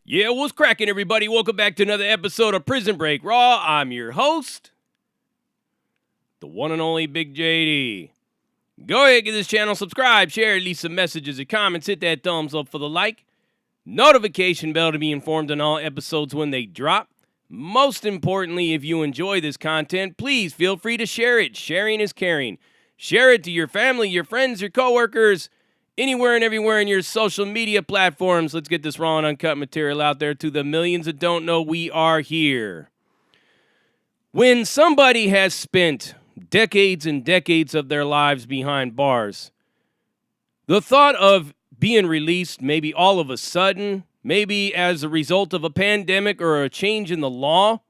Yeah, what's cracking, everybody? Welcome back to another episode of Prison Break Raw. I'm your host, the one and only Big JD. Go ahead, get this channel, subscribe, share, leave some messages or comments, hit that thumbs up for the like, notification bell to be informed on all episodes when they drop. Most importantly, if you enjoy this content, please feel free to share it. Sharing is caring. Share it to your family, your friends, your coworkers, anywhere and everywhere in your social media platforms. Let's get this raw and uncut material out there to the millions that don't know we are here. When somebody has spent decades and decades of their lives behind bars, the thought of being released maybe all of a sudden, maybe as a result of a pandemic or a change in the law,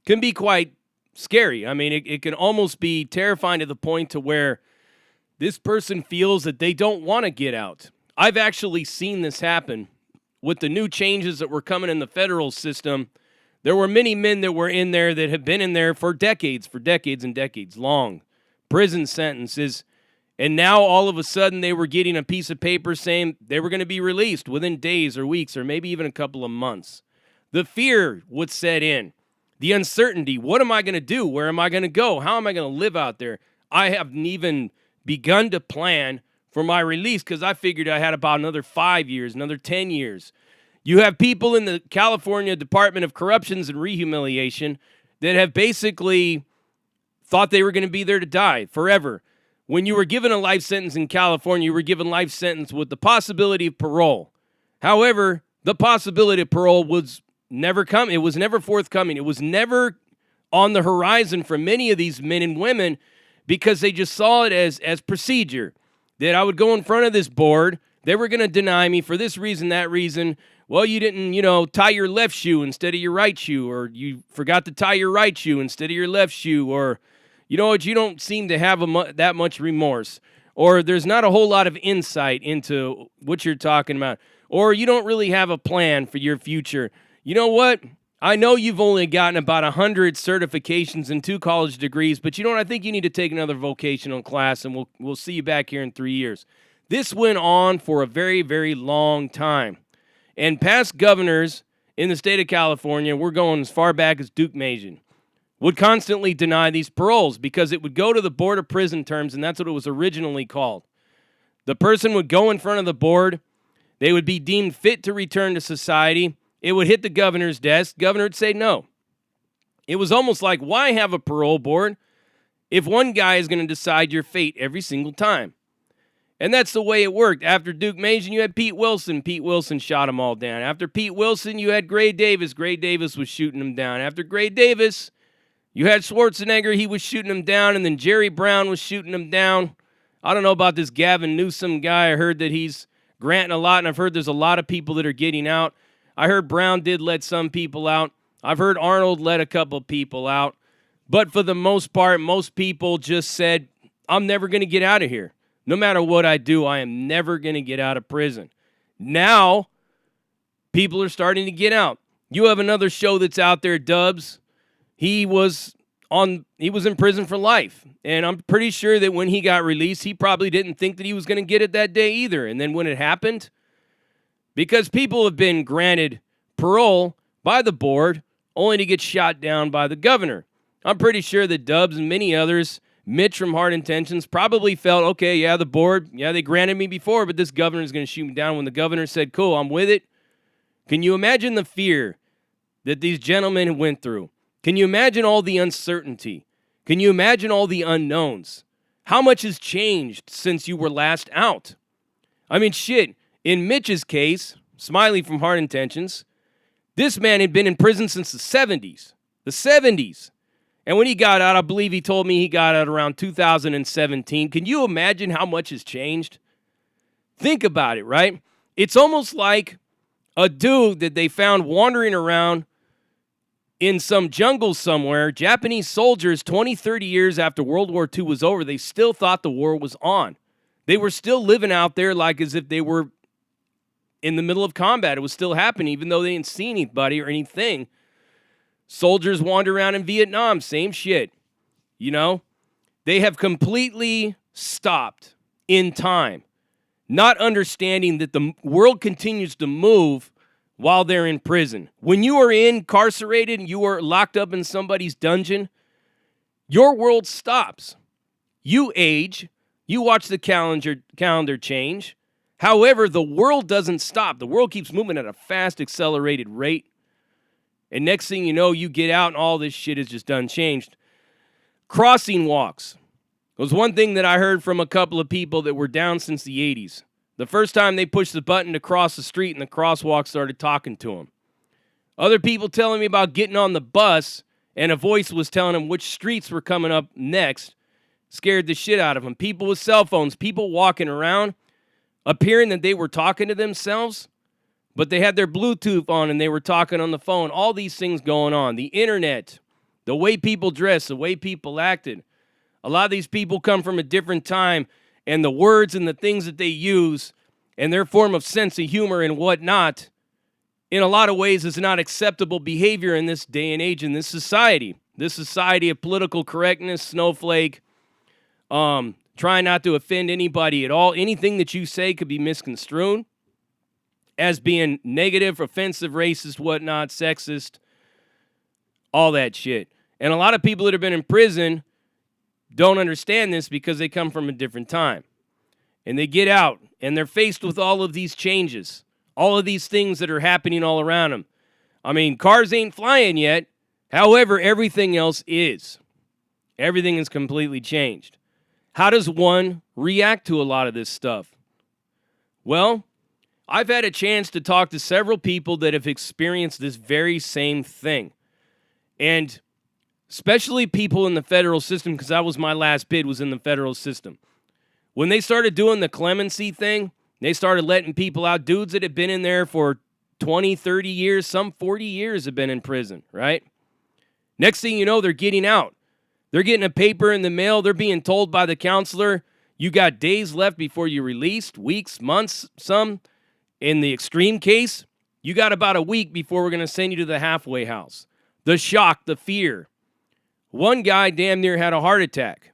can be quite scary. I mean, it can almost be terrifying to the point to where this person feels that they don't want to get out. I've actually seen this happen with the new changes that were coming in the federal system. There were many men that were in there that have been in there for decades and decades, long prison sentences. And now all of a sudden they were getting a piece of paper saying they were going to be released within days or weeks or maybe even a couple of months. The fear would set in. The uncertainty. What am I going to do? Where am I going to go? How am I going to live out there? I haven't even begun to plan for my release because I figured I had about another 5 years, another 10 years. You have people in the California Department of Corrections and Rehumiliation that have basically thought they were going to be there to die forever. When you were given a life sentence in California, you were given life sentence with the possibility of parole. However, the possibility of parole was never come. It was never forthcoming. It was never on the horizon for many of these men and women because they just saw it as procedure, that I would go in front of this board, they were going to deny me for this reason, that reason. Well, you didn't, tie your left shoe instead of your right shoe, or you forgot to tie your right shoe instead of your left shoe, or, you don't seem to have that much remorse, or there's not a whole lot of insight into what you're talking about, or you don't really have a plan for your future. You know what? I know you've only gotten about 100 certifications and 2 college degrees, but I think you need to take another vocational class, and we'll see you back here in 3 years. This went on for a very, very long time. And past governors in the state of California, we're going as far back as Duke Majan, would constantly deny these paroles because it would go to the Board of Prison Terms, and that's what it was originally called. The person would go in front of the board. They would be deemed fit to return to society. It would hit the governor's desk. Governor would say no. It was almost like, why have a parole board if one guy is going to decide your fate every single time? And that's the way it worked. After Duke Majan, you had Pete Wilson. Pete Wilson shot them all down. After Pete Wilson, you had Gray Davis. Gray Davis was shooting them down. After Gray Davis, you had Schwarzenegger. He was shooting them down. And then Jerry Brown was shooting them down. I don't know about this Gavin Newsom guy. I heard that he's granting a lot, and I've heard there's a lot of people that are getting out. I heard Brown did let some people out. I've heard Arnold let a couple people out. But for the most part, most people just said, I'm never going to get out of here. No matter what I do, I am never going to get out of prison. Now, people are starting to get out. You have another show that's out there, Dubs. He was in prison for life. And I'm pretty sure that when he got released, he probably didn't think that he was going to get it that day either. And then when it happened, because people have been granted parole by the board only to get shot down by the governor. I'm pretty sure that Dubs and many others, Mitch from Hard Intentions, probably felt, okay, yeah, the board, yeah, they granted me before, but this governor is going to shoot me down. When the governor said, cool, I'm with it. Can you imagine the fear that these gentlemen went through? Can you imagine all the uncertainty? Can you imagine all the unknowns? How much has changed since you were last out? I mean, shit. In Mitch's case, Smiley from Hard Intentions, this man had been in prison since the 70s. The 70s. And when he got out, I believe he told me he got out around 2017. Can you imagine how much has changed? Think about it, right? It's almost like a dude that they found wandering around in some jungle somewhere. Japanese soldiers, 20, 30 years after World War II was over, they still thought the war was on. They were still living out there like as if they were in the middle of combat. It was still happening, even though they didn't see anybody or anything. Soldiers wander around in Vietnam, same shit. They have completely stopped in time, not understanding that the world continues to move while they're in prison. When you are incarcerated, you are locked up in somebody's dungeon, your world stops. You age, you watch the calendar change. However, the world doesn't stop. The world keeps moving at a fast, accelerated rate. And next thing you know, you get out and all this shit is just done changed. Crossing walks. It was one thing that I heard from a couple of people that were down since the 80s. The first time they pushed the button to cross the street and the crosswalk started talking to them. Other people telling me about getting on the bus and a voice was telling them which streets were coming up next. Scared the shit out of them. People with cell phones, people walking around, appearing that they were talking to themselves, but they had their Bluetooth on and they were talking on the phone. All these things going on. The internet, the way people dress, the way people acted. A lot of these people come from a different time, and the words and the things that they use and their form of sense of humor and whatnot, in a lot of ways, is not acceptable behavior in this day and age, in this society. This society of political correctness, snowflake, trying not to offend anybody at all. Anything that you say could be misconstrued as being negative, offensive, racist, whatnot, sexist, all that shit. And a lot of people that have been in prison don't understand this because they come from a different time. And they get out, and they're faced with all of these changes, all of these things that are happening all around them. I mean, cars ain't flying yet. However, everything else is. Everything is completely changed. How does one react to a lot of this stuff? Well, I've had a chance to talk to several people that have experienced this very same thing. And especially people in the federal system, because that was my last bid, was in the federal system. When they started doing the clemency thing, they started letting people out, dudes that had been in there for 20, 30 years, some 40 years have been in prison, right? Next thing you know, they're getting out. They're getting a paper in the mail. They're being told by the counselor, you got days left before you're released, weeks, months, some. In the extreme case, you got about a week before we're going to send you to the halfway house. The shock, the fear. One guy damn near had a heart attack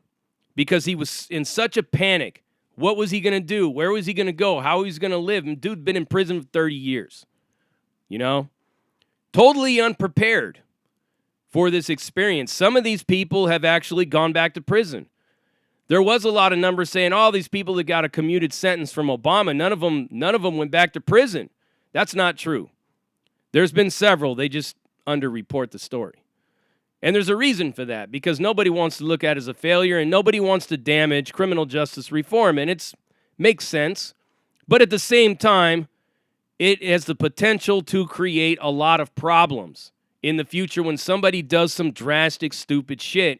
because he was in such a panic. What was he going to do? Where was he going to go? How was he going to live? And dude been in prison for 30 years. You know? Totally unprepared for this experience. Some of these people have actually gone back to prison. There was a lot of numbers saying, oh, these people that got a commuted sentence from Obama, none of them went back to prison. That's not true. There's been several. They just underreport the story. And there's a reason for that, because nobody wants to look at it as a failure and nobody wants to damage criminal justice reform. And it makes sense. But at the same time, it has the potential to create a lot of problems in the future when somebody does some drastic, stupid shit.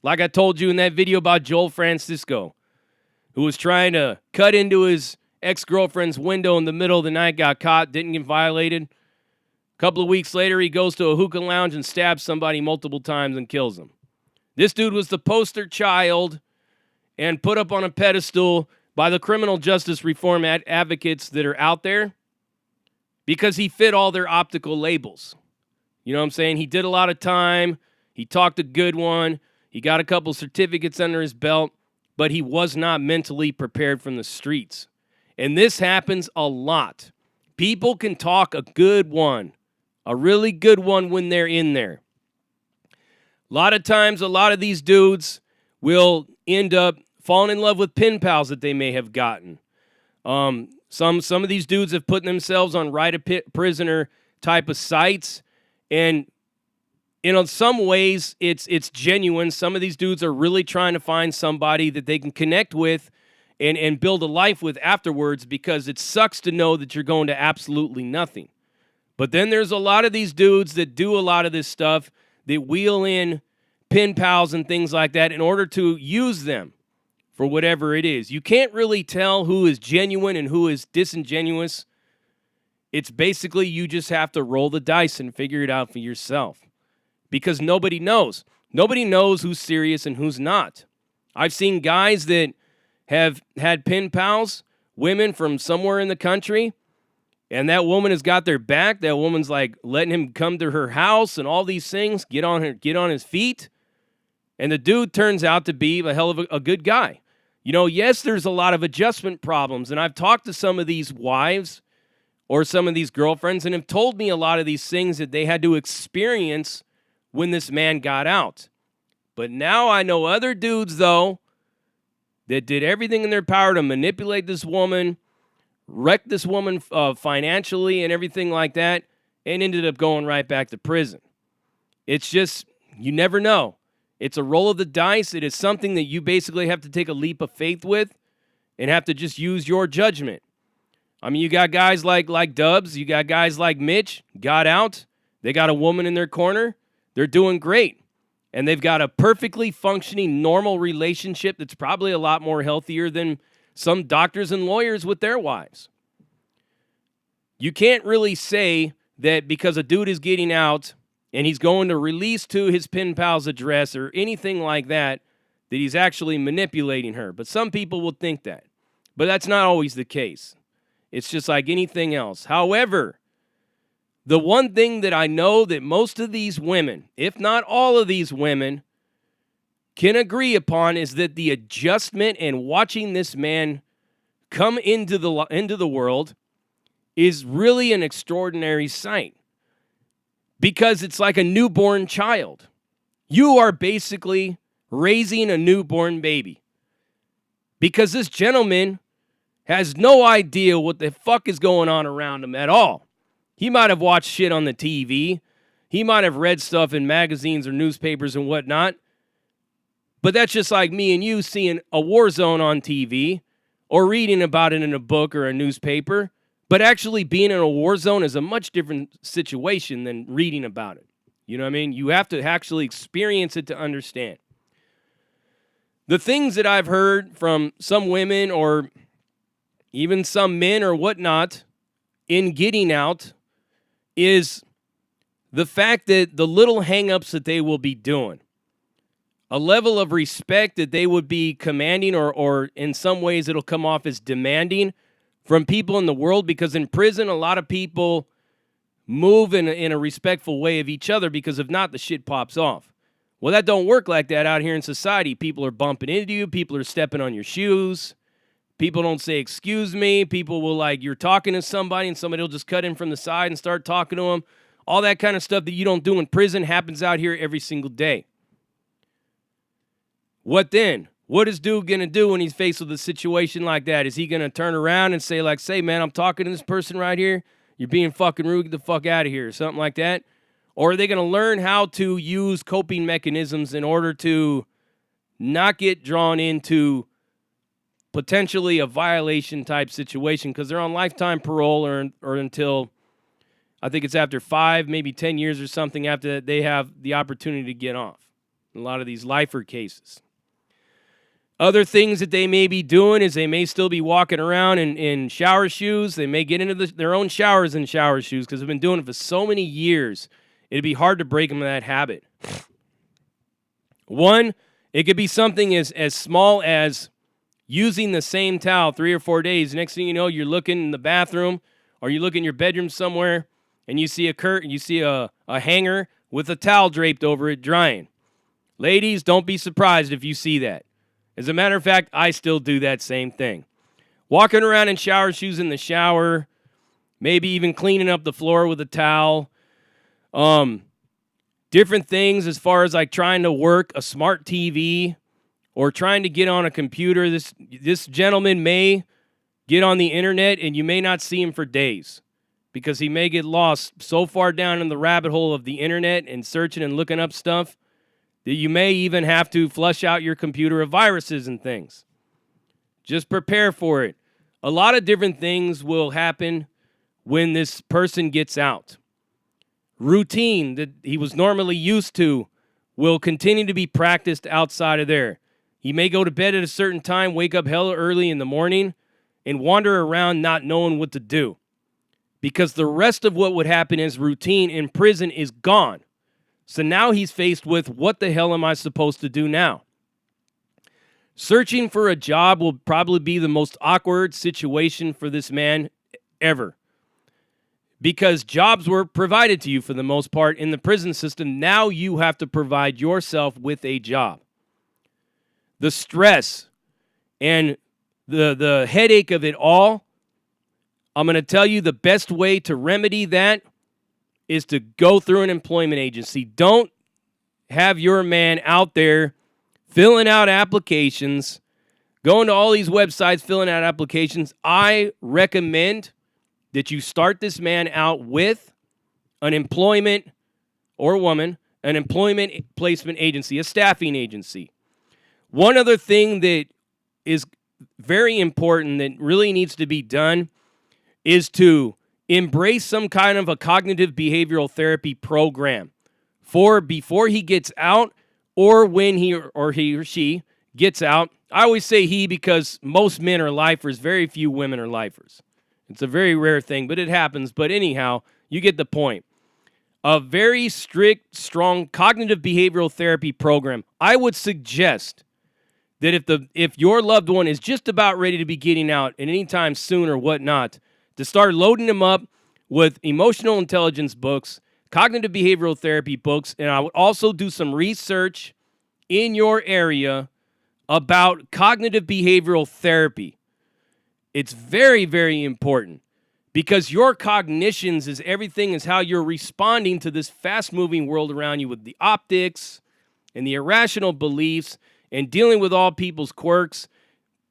Like I told you in that video about Joel Francisco, who was trying to cut into his ex-girlfriend's window in the middle of the night, got caught, didn't get violated. A couple of weeks later, he goes to a hookah lounge and stabs somebody multiple times and kills them. This dude was the poster child and put up on a pedestal by the criminal justice reform advocates that are out there because he fit all their optical labels. You know what I'm saying? He did a lot of time. He talked a good one. He got a couple certificates under his belt, but he was not mentally prepared from the streets. And this happens a lot. People can talk a good one, a really good one when they're in there. A lot of times, a lot of these dudes will end up falling in love with pen pals that they may have gotten. Some of these dudes have put themselves on right-of-prisoner type of sites, and in some ways, it's genuine. Some of these dudes are really trying to find somebody that they can connect with and build a life with afterwards, because it sucks to know that you're going to absolutely nothing. But then there's a lot of these dudes that do a lot of this stuff, that wheel in pen pals and things like that in order to use them for whatever it is. You can't really tell who is genuine and who is disingenuous. It's basically you just have to roll the dice and figure it out for yourself. Because nobody knows. Nobody knows who's serious and who's not. I've seen guys that have had pen pals, women from somewhere in the country, and that woman has got their back. That woman's like letting him come to her house and all these things, get on his feet. And the dude turns out to be a hell of a good guy. You know, yes, there's a lot of adjustment problems, and I've talked to some of these wives or some of these girlfriends and have told me a lot of these things that they had to experience when this man got out. But now I know other dudes, though, that did everything in their power to manipulate this woman, wreck this woman financially and everything like that, and ended up going right back to prison. It's just, you never know. It's a roll of the dice. It is something that you basically have to take a leap of faith with and have to just use your judgment. I mean, you got guys like Dubs. You got guys like Mitch, got out. They got a woman in their corner. They're doing great. And they've got a perfectly functioning, normal relationship that's probably a lot more healthier than some doctors and lawyers with their wives. You can't really say that because a dude is getting out and he's going to release to his pen pal's address or anything like that, that he's actually manipulating her. But some people will think that. But that's not always the case. It's just like anything else. However, the one thing that I know that most of these women, if not all of these women, can agree upon is that the adjustment and watching this man come into the world is really an extraordinary sight. Because it's like a newborn child. You are basically raising a newborn baby. Because this gentleman has no idea what the fuck is going on around him at all. He might have watched shit on the TV. He might have read stuff in magazines or newspapers and whatnot. But that's just like me and you seeing a war zone on TV or reading about it in a book or a newspaper. But actually being in a war zone is a much different situation than reading about it. You know what I mean? You have to actually experience it to understand. The things that I've heard from some women or even some men or whatnot in getting out is the fact that the little hang-ups that they will be doing, a level of respect that they would be commanding or in some ways it'll come off as demanding from people in the world, because in prison a lot of people move in a respectful way of each other, because if not, the shit pops off. Well, that don't work like that out here in society. People are bumping into you. People are stepping on your shoes. People don't say, excuse me. People will, like, you're talking to somebody and somebody will just cut in from the side and start talking to them. All that kind of stuff that you don't do in prison happens out here every single day. What then? What is dude going to do when he's faced with a situation like that? Is he going to turn around and say, like, say, man, I'm talking to this person right here. You're being fucking rude. Get the fuck out of here, or something like that? Or are they going to learn how to use coping mechanisms in order to not get drawn into potentially a violation type situation because they're on lifetime parole or until, I think it's after 5, maybe 10 years or something after that they have the opportunity to get off. A lot of these lifer cases. Other things that they may be doing is they may still be walking around in shower shoes. They may get into their own showers in shower shoes because they've been doing it for so many years. It'd be hard to break them of that habit. One, it could be something as small as using the same towel 3 or 4 days. Next thing you know, you're looking in the bathroom or you look in your bedroom somewhere and you see a curtain, you see a hanger with a towel draped over it drying. Ladies, don't be surprised if you see that. As a matter of fact, I still do that same thing. Walking around in shower shoes in the shower, maybe even cleaning up the floor with a towel. Different things as far as like trying to work a smart TV or trying to get on a computer. This gentleman may get on the internet and you may not see him for days because he may get lost so far down in the rabbit hole of the internet and searching and looking up stuff that you may even have to flush out your computer of viruses and things. Just prepare for it. A lot of different things will happen when this person gets out. Routine that he was normally used to will continue to be practiced outside of there. He may go to bed at a certain time, wake up hella early in the morning, and wander around not knowing what to do. Because the rest of what would happen as routine in prison is gone. So now he's faced with, what the hell am I supposed to do now? Searching for a job will probably be the most awkward situation for this man ever. Because jobs were provided to you for the most part in the prison system. Now you have to provide yourself with a job. The stress and the headache of it all I'm going to tell you the best way to remedy that is to go through an employment agency. Don't have your man out there filling out applications, going to all these websites, filling out applications. I recommend that you start this man out with an employment or woman, an employment placement agency, a staffing agency. One other thing that is very important that really needs to be done is to embrace some kind of a cognitive behavioral therapy program for before he gets out or when he or she gets out. I always say he because most men are lifers, very few women are lifers. It's a very rare thing, but it happens. But anyhow, you get the point. A very strict, strong cognitive behavioral therapy program. I would suggest that if your loved one is just about ready to be getting out at any time soon or whatnot, to start loading them up with emotional intelligence books, cognitive behavioral therapy books, and I would also do some research in your area about cognitive behavioral therapy. It's very, very important because your cognitions is everything is how you're responding to this fast-moving world around you with the optics and the irrational beliefs and dealing with all people's quirks,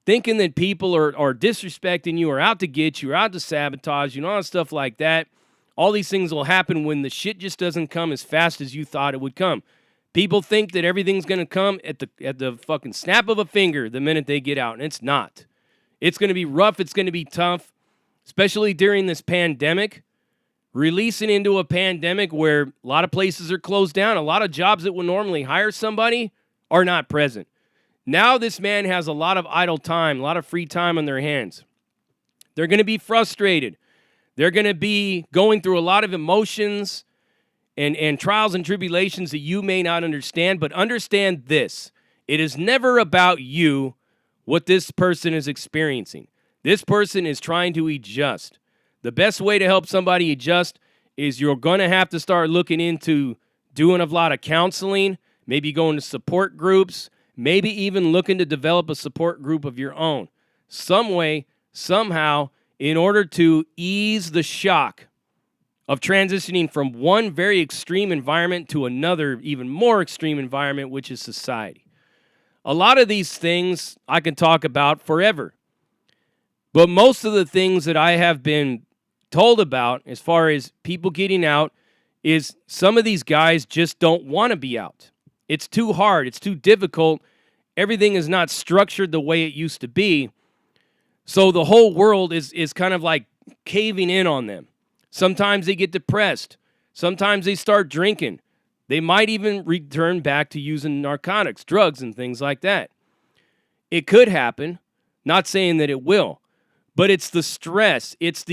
thinking that people are disrespecting you or out to get you or out to sabotage you and all that stuff like that. All these things will happen when the shit just doesn't come as fast as you thought it would come. People think that everything's going to come at the fucking snap of a finger the minute they get out, and it's not. It's going to be rough. It's going to be tough, especially during this pandemic. Releasing into a pandemic where a lot of places are closed down, a lot of jobs that would normally hire somebody are not present. Now this man has a lot of idle time, a lot of free time on their hands. They're going to be frustrated. They're going to be going through a lot of emotions and trials and tribulations that you may not understand, but understand this. It is never about you, what this person is experiencing. This person is trying to adjust. The best way to help somebody adjust is you're going to have to start looking into doing a lot of counseling, maybe going to support groups, maybe even looking to develop a support group of your own. Some way, somehow, in order to ease the shock of transitioning from one very extreme environment to another even more extreme environment, which is society. A lot of these things I can talk about forever. But most of the things that I have been told about as far as people getting out is some of these guys just don't want to be out. It's too hard. It's too difficult. Everything is not structured the way it used to be. So the whole world is kind of like caving in on them. Sometimes they get depressed. Sometimes they start drinking. They might even return back to using narcotics, drugs, and things like that. It could happen. Not saying that it will. But it's the stress. It's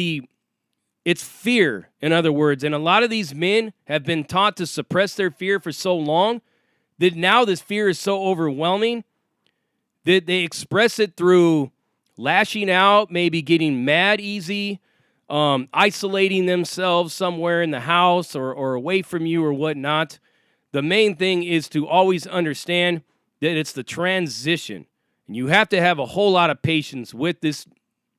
fear, in other words. And a lot of these men have been taught to suppress their fear for so long that now this fear is so overwhelming that they express it through lashing out, maybe getting mad easy, isolating themselves somewhere in the house or away from you or whatnot. The main thing is to always understand that it's the transition. And you have to have a whole lot of patience with this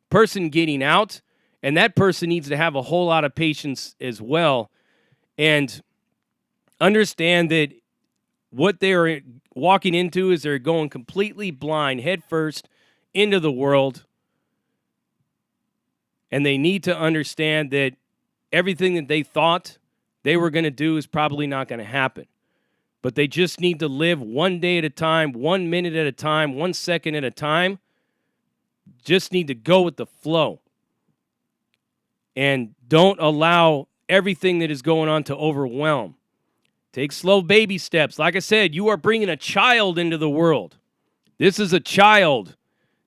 person getting out, and that person needs to have a whole lot of patience as well and understand that what they're walking into is they're going completely blind, head first, into the world. And they need to understand that everything that they thought they were going to do is probably not going to happen. But they just need to live one day at a time, 1 minute at a time, 1 second at a time. Just need to go with the flow. And don't allow everything that is going on to overwhelm. Take slow baby steps. Like I said, you are bringing a child into the world. This is a child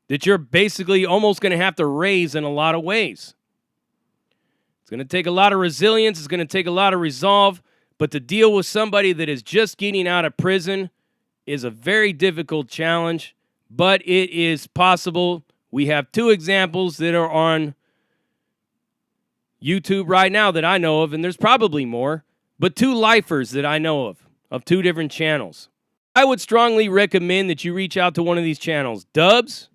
that you're basically almost going to have to raise in a lot of ways. It's going to take a lot of resilience. It's going to take a lot of resolve. But to deal with somebody that is just getting out of prison is a very difficult challenge. But it is possible. We have 2 examples that are on YouTube right now that I know of, and there's probably more. But 2 lifers that I know of 2 different channels. I would strongly recommend that you reach out to one of these channels, Dubs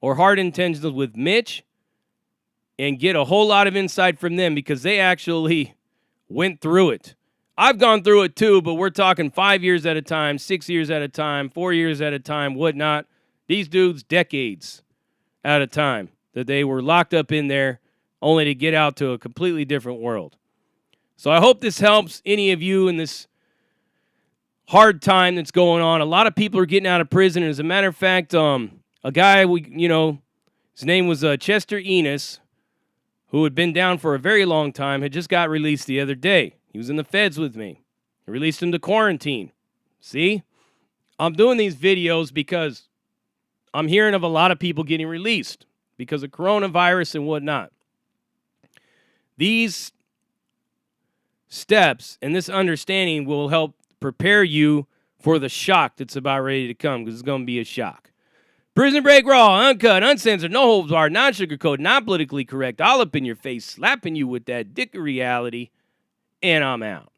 or Hard Intentions with Mitch. and get a whole lot of insight from them because they actually went through it. I've gone through it too, but we're talking 5 years at a time, 6 years at a time, 4 years at a time, whatnot. These dudes, decades at a time that they were locked up in there only to get out to a completely different world. So I hope this helps any of you in this hard time that's going on. A lot of people are getting out of prison. As a matter of fact, a guy, his name was Chester Enos, who had been down for a very long time, had just got released the other day. He was in the feds with me. I released him to quarantine. See? I'm doing these videos because I'm hearing of a lot of people getting released because of coronavirus and whatnot. These steps and this understanding will help prepare you for the shock that's about ready to come, because it's going to be a shock. Prison Break Raw, uncut, uncensored, no holds barred, non-sugarcoated, not politically correct, all up in your face, slapping you with that dick of reality, and I'm out.